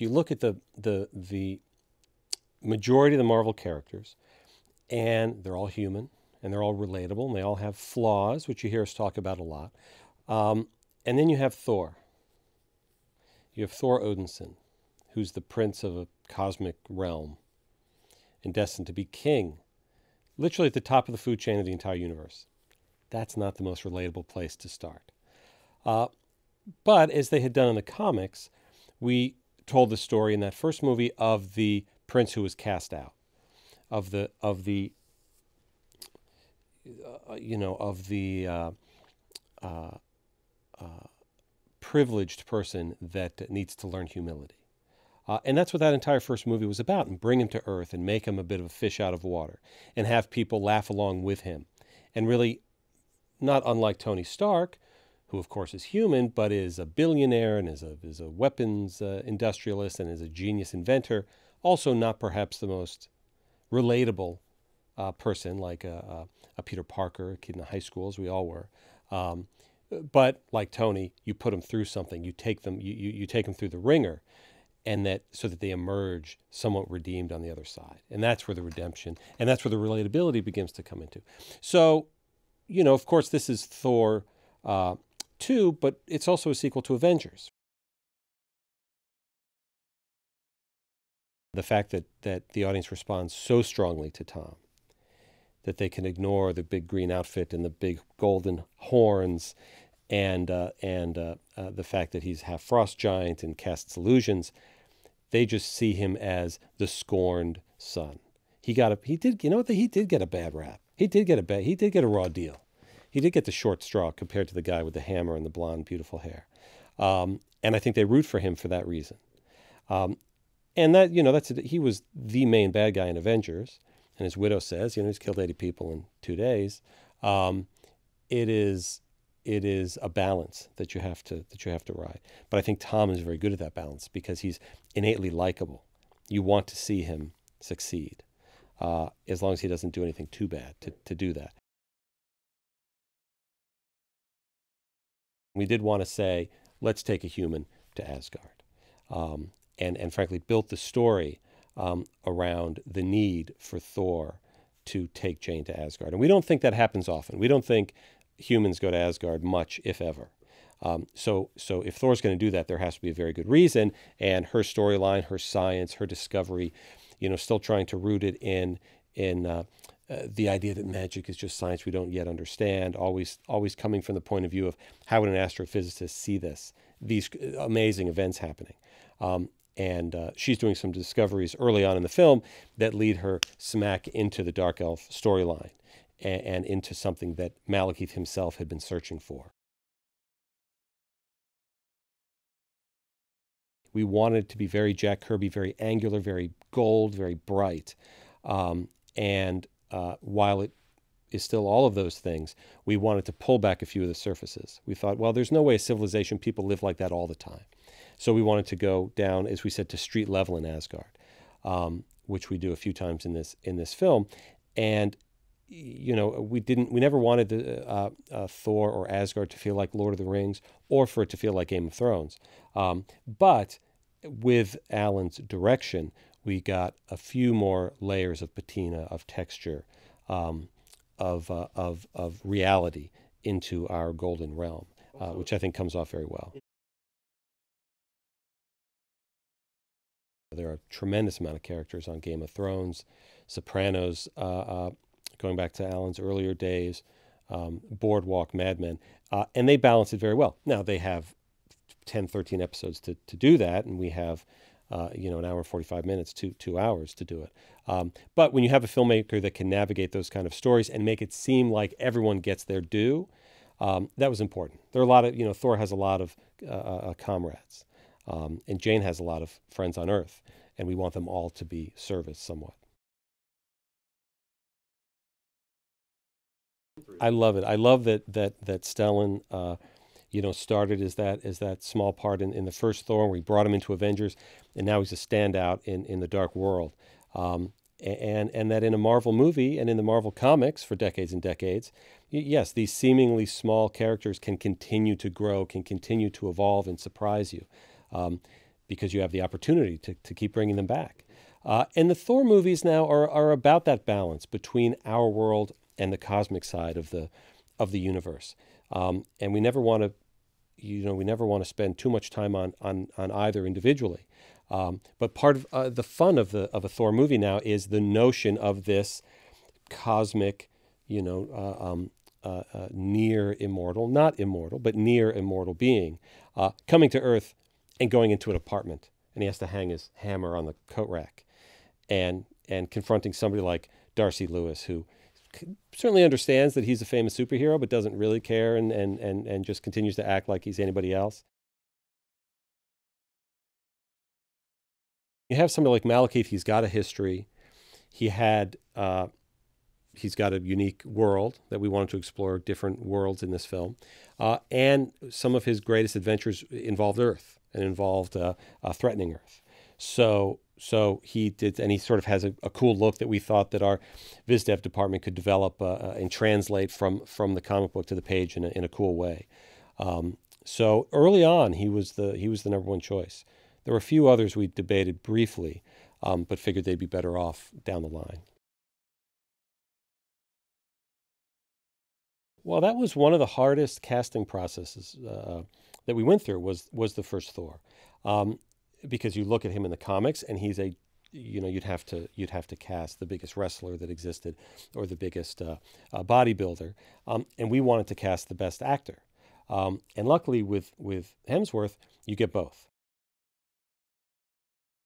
you look at the majority of the Marvel characters, and they're all human, and they're all relatable, and they all have flaws, which you hear us talk about a lot. And then you have Thor. You have Thor Odinson, who's the prince of a cosmic realm and destined to be king, literally at the top of the food chain of the entire universe. That's not the most relatable place to start. But as they had done in the comics, we told the story in that first movie of the prince who was cast out, of the privileged person that needs to learn humility. And that's what that entire first movie was about, and bring him to earth and make him a bit of a fish out of water and have people laugh along with him. And really, not unlike Tony Stark, who of course is human, but is a billionaire and is a weapons industrialist and is a genius inventor, also not perhaps the most relatable person like a Peter Parker, a kid in high school, as we all were. But like Tony, you put them through something, you take them through the ringer, and so that they emerge somewhat redeemed on the other side. And that's where the redemption, and that's where the relatability begins to come into. So, of course, this is Thor 2, but it's also a sequel to Avengers. The fact that the audience responds so strongly to Tom, that they can ignore the big green outfit and the big golden horns and the fact that he's half frost giant and casts illusions, they just see him as the scorned son. He did get a bad rap. He did get a raw deal. He did get the short straw compared to the guy with the hammer and the blonde, beautiful hair. And I think they root for him for that reason. And that, he was the main bad guy in Avengers. And his widow says, he's killed 80 people in 2 days. It is a balance that you have to ride. But I think Tom is very good at that balance because he's innately likable. You want to see him succeed, as long as he doesn't do anything too bad to do that. We did want to say, let's take a human to Asgard, and frankly built the story around the need for Thor to take Jane to Asgard. And we don't think that happens often. We don't think humans go to Asgard much, if ever. So if Thor's going to do that, there has to be a very good reason. And her storyline, her science, her discovery, still trying to root it in the idea that magic is just science we don't yet understand, always coming from the point of view of how would an astrophysicist see these amazing events happening. And she's doing some discoveries early on in the film that lead her smack into the Dark Elf storyline and into something that Malekith himself had been searching for. We wanted it to be very Jack Kirby, very angular, very gold, very bright. While it is still all of those things, we wanted to pull back a few of the surfaces. We thought, well, there's no way a civilization people live like that all the time. So we wanted to go down, as we said, to street level in Asgard, which we do a few times in this film. And we never wanted Thor or Asgard to feel like Lord of the Rings or for it to feel like Game of Thrones. But with Alan's direction, we got a few more layers of patina, of texture, of reality into our golden realm, which I think comes off very well. There are a tremendous amount of characters on Game of Thrones, Sopranos, going back to Alan's earlier days, Boardwalk, Mad Men, and they balance it very well. Now, they have 10, 13 episodes to do that, and we have an hour and 45 minutes, 2 hours to do it. But when you have a filmmaker that can navigate those kind of stories and make it seem like everyone gets their due, that was important. There are a lot of, Thor has a lot of comrades, and Jane has a lot of friends on Earth, and we want them all to be serviced somewhat. I love it. I love that Stellan, started as that small part in the first Thor, and we brought him into Avengers, and now he's a standout in the Dark World. And that in a Marvel movie and in the Marvel comics for decades and decades, yes, these seemingly small characters can continue to grow, can continue to evolve and surprise you. because you have the opportunity to keep bringing them back. And the Thor movies now are about that balance between our world and the cosmic side of the universe. And we never want to, we never want to spend too much time on either individually. But part of the fun of a Thor movie now is the notion of this cosmic, near immortal, not immortal, but near immortal being coming to Earth and going into an apartment, and he has to hang his hammer on the coat rack, and confronting somebody like Darcy Lewis, who certainly understands that he's a famous superhero, but doesn't really care, and just continues to act like he's anybody else. You have somebody like Malekith. He's got a history. He's got a unique world that we wanted to explore, different worlds in this film. And some of his greatest adventures involved Earth and involved threatening Earth. So he did, and he sort of has a cool look that we thought that our Viz Dev department could develop and translate from the comic book to the page in a cool way. So early on, he was the number one choice. There were a few others we debated briefly, but figured they'd be better off down the line. Well, that was one of the hardest casting processes that we went through was the first Thor, because you look at him in the comics and he's you'd have to cast the biggest wrestler that existed or the biggest bodybuilder, and we wanted to cast the best actor, and luckily with Hemsworth you get both.